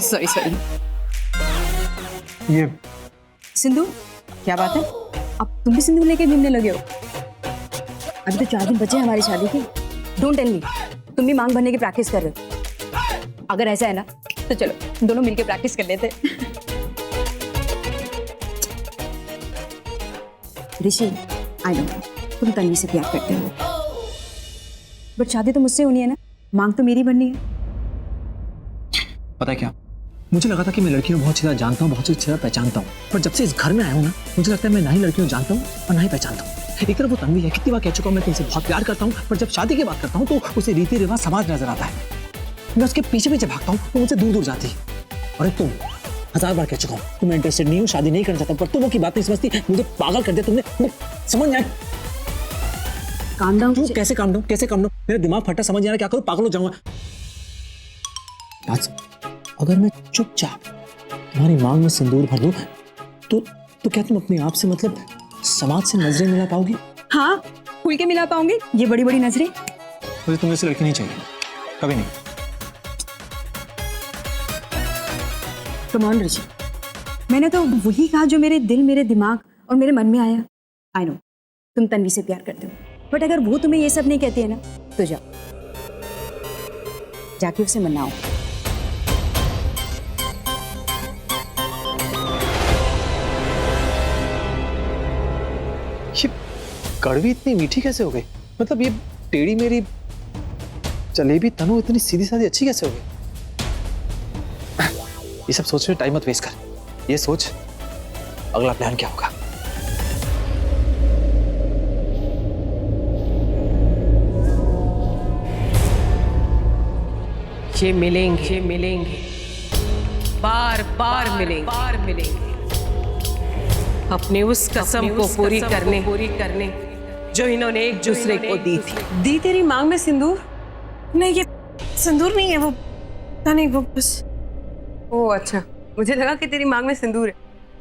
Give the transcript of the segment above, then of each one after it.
Sorry sorry. ये सिंदूर, क्या बात है? अब तुम भी सिंदूर लेके घूमने लगे हो? अभी तो 4 दिन बचे हैं हमारी शादी के। डोंट टेल मी तुम भी मांग भरने की प्रैक्टिस कर रहे हो। अगर ऐसा है ना तो चलो दोनों मिलके प्रैक्टिस कर लेते हैं। ऋषि, आई नो तुम तन्वी से प्यार करते हो, बट शादी तो मुझसे होनी है ना, मांग तो मेरी भरनी है। पता है क्या, मुझे लगा था कि मैं लड़कियों को बहुत ज्यादा जानता हूँ, बहुत अच्छी तरह पहचानता हूँ, पर जब से इस घर में आया हूँ ना, मुझे लगता है मैं ना ही लड़कियों को जानता हूँ और ना ही पहचानता हूँ। एक तरफ वो तन्वी है, कितनी बार कह चुका हूँ मैं तुमसे बहुत प्यार करता हूँ, पर जब शादी की बात करता हूँ तो उसे रीति रिवाज समाज नजर आता है। मैं उसके पीछे पीछे भागता हूँ तो मुझसे दूर दूर जाती है। और तुम 1000 बार कह चुका हूँ तुम्हें इंटरेस्टेड नहीं हूँ, शादी नहीं करना चाहता, पर तुम वो की बात नहीं समझती, मुझे पागल कर दिया तुमने। समझ नहीं आया। Calm down. कैसे काम डाउन, कैसे काम डाउन? मेरा दिमाग फटा, समझ नहीं आ रहा क्या करूँ, पागल हो जाऊंगा। अगर मैं चुपचाप तुम्हारी मांग में सिंदूर भर दूं तो क्या तुम अपने आप से मतलब समाज से नजरें मिला पाओगी? हाँ, खुल के मिला पाऊंगी। ये बड़ी बड़ी नजरें। मुझे तुम जैसी लड़की नहीं चाहिए, कभी नहीं। कम ऑन ऋषि, मैंने तो वही कहा जो मेरे दिल, मेरे दिमाग और मेरे मन में आया। आई नो तुम तन्वी से प्यार करते हो, बट अगर वो तुम्हें ये सब नहीं कहती है ना तो जाओ, जाके उसे मनाओ। ये कड़वी इतनी मीठी कैसे हो गई? मतलब ये टेढ़ी मेरी जलेबी तनु इतनी सीधी सादी अच्छी कैसे हो गई? ये सब सोचने में टाइम मत वेस्ट कर, ये सोच अगला प्लान क्या होगा। ये मिलेंगे, बार बार मिलेंगे अपने उस कसम को पूरी करने जो इन्होंने एक दूसरे को दी थी। दी तेरी मांग में सिंदूर? नहीं, ये सिंदूर नहीं है, वो पता नहीं, वो बस। ओह अच्छा, मुझे लगा कि तेरी मांग में सिंदूर है।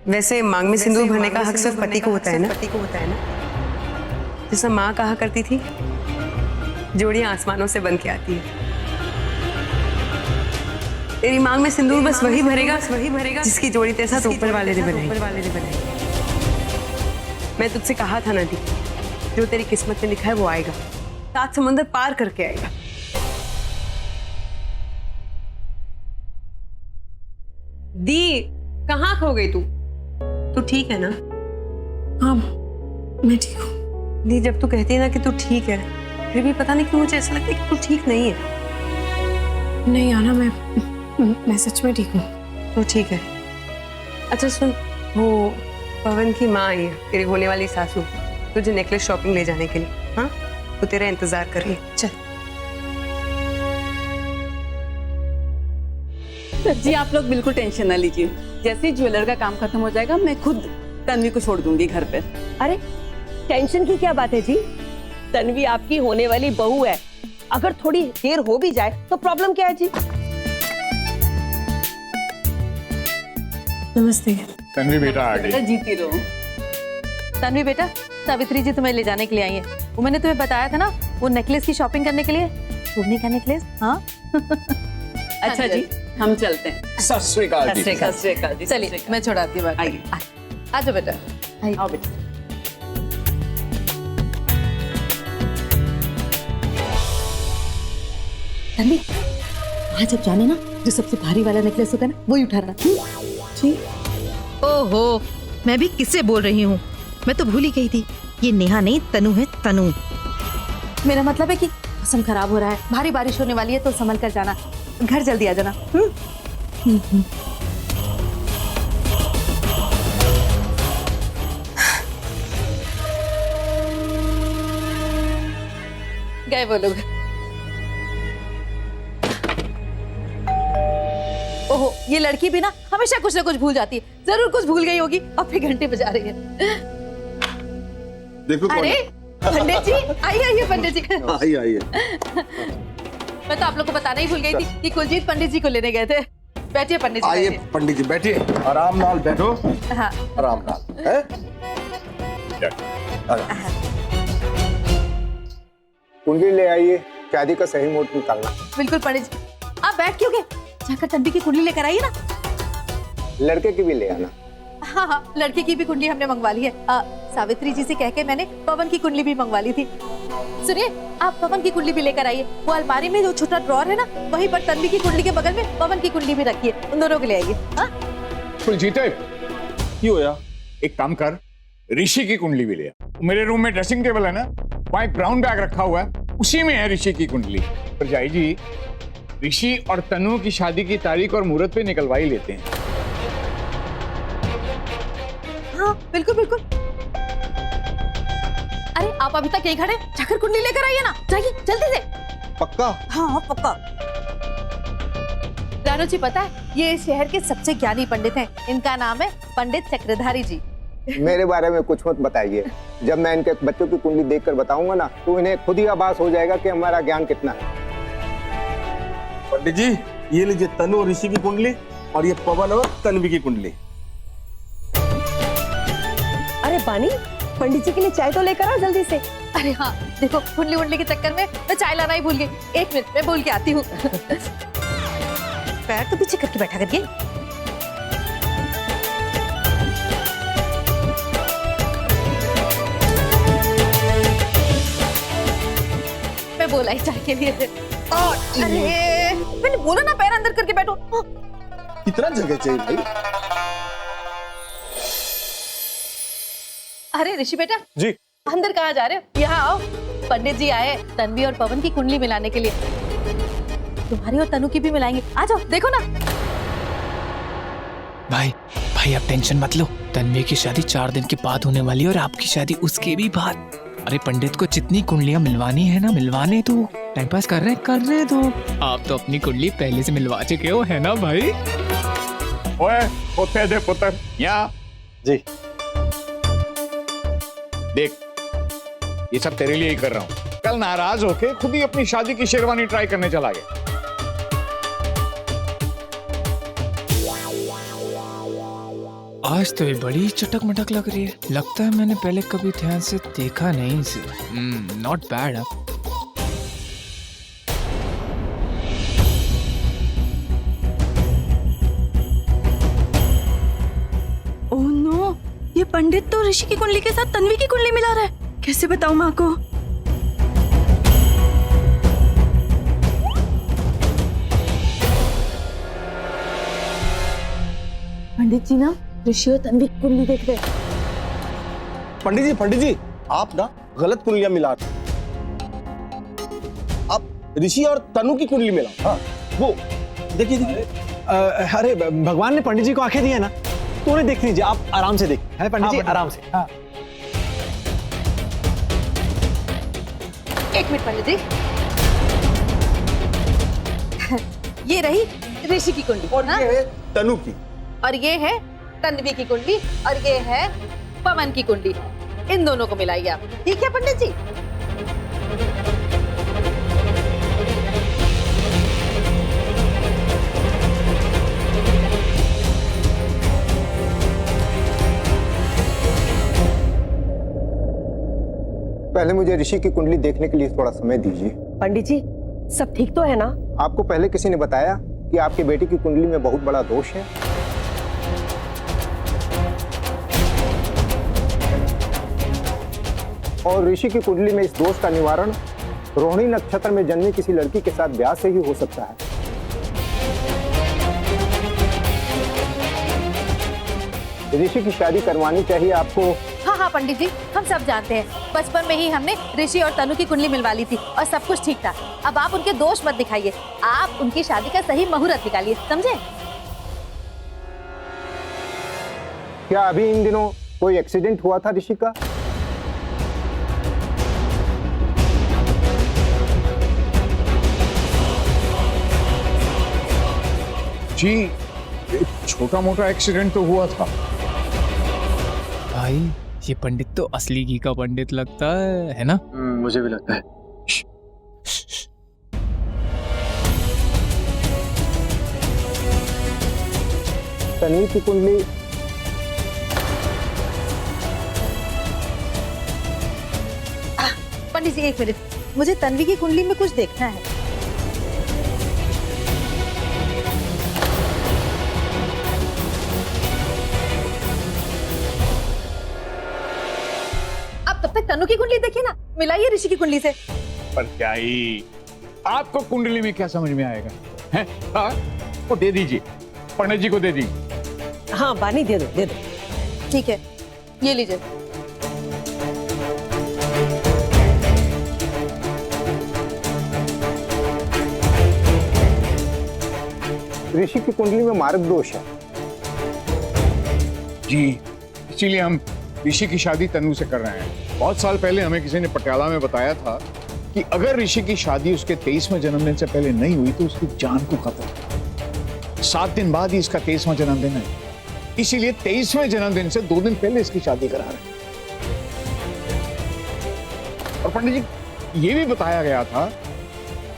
वैसे मांग में सिंदूर भरने का हक सिर्फ पति को होता है ना। जैसा माँ कहा करती थी, जोड़ियां आसमानों से बन के आती है। तेरी मांग में सिंदूर बस वही भरेगा जिसकी जोड़ी तेरे साथ ऊपर वाले ने बनाई। मैं तुझसे कहा था ना दी, जो तेरी किस्मत में लिखा है वो आएगा, 7 समंदर पार करके आएगा। दी, कहाँ खो गई तू ठीक है ना? हाँ मैं ठीक हूँ। दी, जब तू कहती है ना कि तू ठीक है, फिर भी पता नहीं क्यों मुझे ऐसा लगता है कि तू ठीक नहीं है। नहीं आना, मैं सच में ठीक हूँ। तो ठीक है। अच्छा सुन, वो पवन की माँ आई है, तेरी होने वाली सासू, तुझे नेकलेस शॉपिंग ले जाने के लिए। हाँ, वो तेरा इंतजार कर रही है। चल। जी आप लोग बिल्कुल टेंशन ना लीजिए, जैसे ही ज्वेलर का काम खत्म हो जाएगा मैं खुद तन्वी को छोड़ दूंगी घर पे। अरे टेंशन की क्या बात है जी, तन्वी आपकी होने वाली बहू है, अगर थोड़ी देर हो भी जाए तो प्रॉब्लम क्या है जी? नमस्ते। तन्वी बेटा आ गई। जीती रहो। तन्वी बेटा, सावित्री जी तुम्हें ले जाने के लिए आई है। वो मैंने तुम्हें बताया था ना, वो नेकलेस की शॉपिंग करने के लिए। सोने का नेकलेस? हाँ। अच्छा जी, हम चलते हैं। सत श्री अकाल जी। सत श्री अकाल जी। चलिए मैं छोड़ाती हूँ। आइए। आ जाओ बेटा। आओ बेटा। तन्वी, वहां जब जाना ना, जो सबसे भारी वाला नेकलेस होगा ना वही उठाना। जी। ओहो, मैं भी किससे बोल रही हूँ, मैं तो भूल ही गई थी, ये नेहा नहीं तनु है, तनु। मेरा मतलब है कि मौसम खराब हो रहा है, भारी बारिश होने वाली है, तो संभल कर जाना, घर जल्दी आ जाना। गए वो लोग। ओहो, ये लड़की भी ना हमेशा कुछ ना कुछ भूल जाती है, जरूर कुछ भूल गई होगी और फिर घंटे बजा रही है। देखो अरे पंडित जी, आइए पंडित जी। आइए। मैं तो आप लोग को बताना ही भूल गई थी कि कुलजीत पंडित जी को लेने गए थे। बैठिए पंडित जी। आइए पंडित जी बैठिए, आराम नाल बैठो। हाँ। आराम नाल है। कुंडली ले आइए, शादी का सही मुहूर्त निकालना। बिल्कुल पंडित जी। आप बैठ क्यों गए? जाकर तन्वी की कुंडली लेकर आइए ना। लड़के की भी ले आना। हाँ हाँ, लड़के की भी कुंडली हमने मंगवा ली है। सावित्री जी से कह के मैंने पवन की कुंडली भी मंगवा ली थी। सुनिए, आप पवन की कुंडली भी लेकर आइए। वो अलमारी में जो छोटा ड्रॉर है ना, वहीं पर तन्वी की कुंडली के बगल में पवन की कुंडली भी रखिए। उन दोनों को ले आइए। हाँ फुलजीते, क्यों होया? एक काम कर, ऋषि की कुंडली भी ले आ। मेरे रूम में ड्रेसिंग टेबल है ना, वहाँ एक ब्राउन बैग रखा हुआ है, उसी में है ऋषि की कुंडली। परजाई जी, ऋषि और तनु की शादी की तारीख और मुहूर्त पे निकलवा ही लेते हैं। हाँ बिल्कुल बिल्कुल। अरे आप अभी तक यहीं खड़े, जाकर कुंडली लेकर आइए ना, जाइए जल्दी से। पक्का? हाँ पक्का। रानू जी, पता है ये इस शहर के सबसे ज्ञानी पंडित हैं। इनका नाम है पंडित चक्रधारी जी। मेरे बारे में कुछ मत बताइए। जब मैं इनके बच्चों की कुंडली देखकर बताऊंगा ना, तो इन्हें खुद ही आभास हो जाएगा कि हमारा ज्ञान कितना है। पंडित जी, ये लीजिए तनु और ऋषि की कुंडली, और ये पवन और तन्वी की कुंडली। अरे बानी, पंडित जी के लिए चाय तो लेकर आओ जल्दी से। अरे हाँ देखो, कुंडली उंडली के चक्कर में मैं चाय लाना ही भूल गई। 1 मिनट में बोल के आती हूँ। पैर तो पीछे करके बैठा करके। मैं बोला ही चाय के लिए। अरे मैंने बोला ना, पैर अंदर करके बैठो। कितना जगह चाहिए भाई? अरे ऋषि बेटा जी। अंदर कहाँ जा रहे हो? यहाँ आओ, पंडित जी आए तन्वी और पवन की कुंडली मिलाने के लिए। तुम्हारी और तनु की भी मिलाएंगे। आ जाओ, देखो ना। भाई आप टेंशन मत लो। तन्वी की शादी 4 दिन के बाद होने वाली है और आपकी शादी उसके भी बाद। अरे पंडित को जितनी कुंडलियां मिलवानी है ना, मिलवाने तो टाइम पास कर रहे तो आप तो अपनी कुंडली पहले से मिलवा चुके हो, है ना भाई? ओए पुत्र दे पुत्र, यहाँ जी। देख, ये सब तेरे लिए ही कर रहा हूँ। कल नाराज होके खुद ही अपनी शादी की शेरवानी ट्राई करने चला गया। आज तो ये बड़ी चटक मटक लग रही है। लगता है मैंने पहले कभी ध्यान से देखा नहीं इसे। Not bad. ओह नो, ये पंडित तो ऋषि की कुंडली के साथ तन्वी की कुंडली मिला रहा है। कैसे बताऊं माँ को? पंडित जी ना ऋषि और तन्वी की कुंडली देख रहे। पंडित जी, आप ना गलत कुंडलियां मिला रहे हैं। आप ऋषि और तनु की कुंडली मिला। हाँ, वो देखिए। अरे भगवान ने पंडित जी को आंखें दी है ना, तो उन्हें देख लीजिए। आप आराम से देख। है पंडित जी, आराम से। हाँ। 1 मिनट पंडित जी। ये रही ऋषि की कुंडली और ये है तनु की, और ये है तन्वी की कुंडली, और ये है पवन की कुंडली। इन दोनों को मिलाइए आप, ठीक है पंडित जी? पहले मुझे ऋषि की कुंडली देखने के लिए थोड़ा समय दीजिए। पंडित जी, सब ठीक तो है ना? आपको पहले किसी ने बताया कि आपकी बेटी की कुंडली में बहुत बड़ा दोष है? और ऋषि की कुंडली में इस दोष का निवारण रोहिणी नक्षत्र में जन्मी किसी लड़की के साथ ब्याह से ही हो सकता है। ऋषि की शादी करवानी चाहिए आपको। हाँ हाँ पंडित जी, हम सब जानते हैं। बचपन में ही हमने ऋषि और तनु की कुंडली मिलवा ली थी और सब कुछ ठीक था। अब आप उनके दोष मत दिखाइए, आप उनकी शादी का सही मुहूर्त निकालिए, समझे? क्या अभी इन दिनों कोई एक्सीडेंट हुआ था ऋषि का? जी, एक छोटा मोटा एक्सीडेंट तो हुआ था। भाई ये पंडित तो असली घी का पंडित लगता है ना? मुझे भी लगता है। तन्वी की कुंडली पंडित जी 1 मिनट, मुझे तन्वी की कुंडली में कुछ देखना है। अपने तनु की कुंडली देखिए ना, मिलाइए ऋषि की कुंडली से। पर क्या ही, आपको कुंडली में क्या समझ में आएगा? हैं? हाँ, वो दे दीजिए, पंडित जी को दे दीजिए। हाँ बानी दे दो दे दो। ठीक है, ये लीजिए। ऋषि की कुंडली में मार्ग दोष है। जी, इसीलिए हम ऋषि की शादी तनु से कर रहे हैं। बहुत साल पहले हमें किसी ने पटियाला में बताया था कि अगर ऋषि की शादी उसके 23वें जन्मदिन से पहले नहीं हुई तो उसकी जान को खतरा। 7 दिन बाद ही इसका 23वां जन्मदिन है, इसीलिए 23वें जन्मदिन से 2 दिन पहले इसकी शादी करा रहे हैं। और पंडित जी, ये भी बताया गया था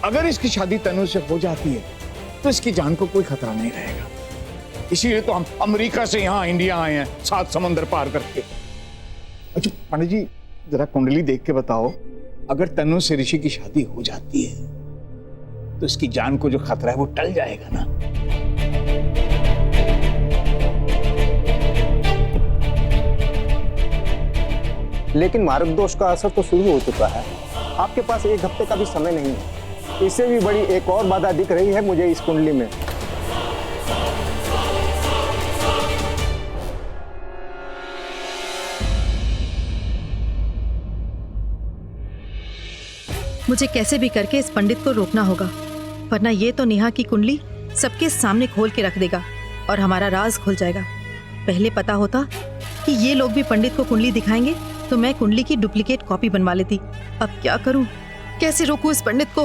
अगर इसकी शादी तनु से हो जाती है तो इसकी जान को कोई खतरा नहीं रहेगा। इसीलिए तो हम अमेरिका से यहाँ इंडिया आए हैं, 7 समंदर पार करके। अच्छा पंडित जी, जरा कुंडली देख के बताओ, अगर तनु से ऋषि की शादी हो जाती है तो इसकी जान को जो खतरा है वो टल जाएगा ना? लेकिन मार्ग दोष का असर तो शुरू हो चुका है। आपके पास 1 हफ्ते का भी समय नहीं है। इससे भी बड़ी एक और बाधा दिख रही है मुझे इस कुंडली में। मुझे कैसे भी करके इस पंडित को रोकना होगा, वरना ये तो नेहा की कुंडली सबके सामने खोल के रख देगा और हमारा राज खुल जाएगा। पहले पता होता कि ये लोग भी पंडित को कुंडली दिखाएंगे तो मैं कुंडली की डुप्लीकेट कॉपी बनवा लेती। अब क्या करूं, कैसे रोकूं इस पंडित को?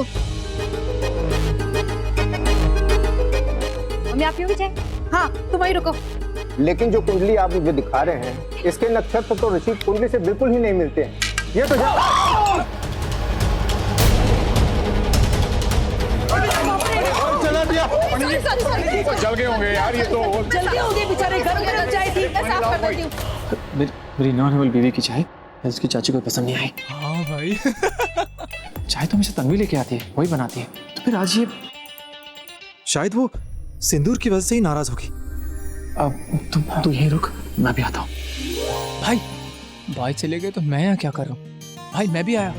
मम्मी आप पियोगी चाय? हाँ, तुम वहीं रुको। लेकिन जो कुंडली आप मुझे दिखा रहे हैं, इसके नक्षत्र तो ऋषि की कुंडली से बिल्कुल ही नहीं मिलते हैं। ये तो चला दिया जल गए होंगे यार, ये तो जल्दी हो गए बेचारे, घर में चाय थी, मैं साफ कर देती हूँ। मेरी नॉन बीवी की चाय इसकी चाची को पसंद नहीं आई। हाँ भाई। चाय तो हमेशा तन्वी लेके आती है, वही बनाती है, तो फिर आज ये शायद वो सिंदूर की वजह से ही नाराज होगी। अब तू यहीं रुक, मैं भी आता हूँ। भाई भाई चले गए तो मैं यहाँ क्या कर रहा हूँ? भाई मैं भी आया।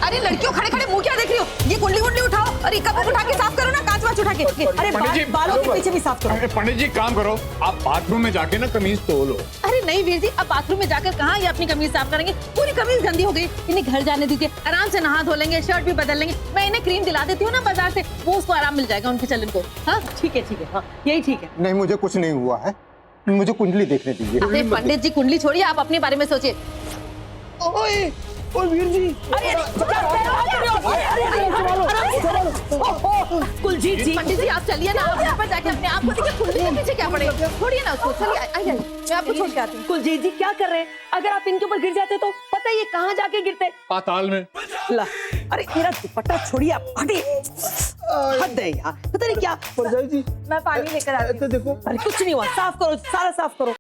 अरे लड़कियों, खड़े खड़े मुंह क्या देख रही हो? ये कुंडली कुंडली उठाओ और ये कप उठा के साफ करो ना, कांच वाच उठा के। अरे बालों के पीछे भी साफ करो। अरे पंडित जी काम करो, आप बाथरूम में जाके ना कमीज धो लो। अरे नहीं वीर जी, अब बाथरूम में जाकर कहाँ ये अपनी कमीज साफ करेंगे? पूरी कमीज गंदी हो गई। इन्हें घर जाने दीजिए, आराम से नहा धो लेंगे, शर्ट भी बदल लेंगे। मैं इन्हें क्रीम दिला देती हूँ ना बाजार से, वो उसको आराम मिल जाएगा उनके चलन को। हाँ ठीक है हाँ यही ठीक है। नहीं, मुझे कुछ नहीं हुआ है, मुझे कुंडली देखने दीजिए। अरे पंडित जी कुंडली छोड़िए, आप अपने बारे में सोचिए। वीर जी, कुलजीत जी, पंडित जी आप चलिए ना, आप यहाँ पर जाके अपने आप को देखिए, कुंडली के पीछे क्या पड़ेगा? छोड़िए ना उसको, चलिए आइए, मैं आपको छोड़ के आती हूँ। कुलजीत जी क्या कर रहे हैं? अगर आप इनके ऊपर गिर जाते तो पता है ये कहाँ जाके गिरते? पाताल में। ला, अरे मेरा दुपट्टा छोड़िए आप, हटे। हद है यार, पता नहीं क्या। मैं पानी लेकर आती हूँ। अरे कुछ नहीं हुआ, साफ करो, सारा साफ करो।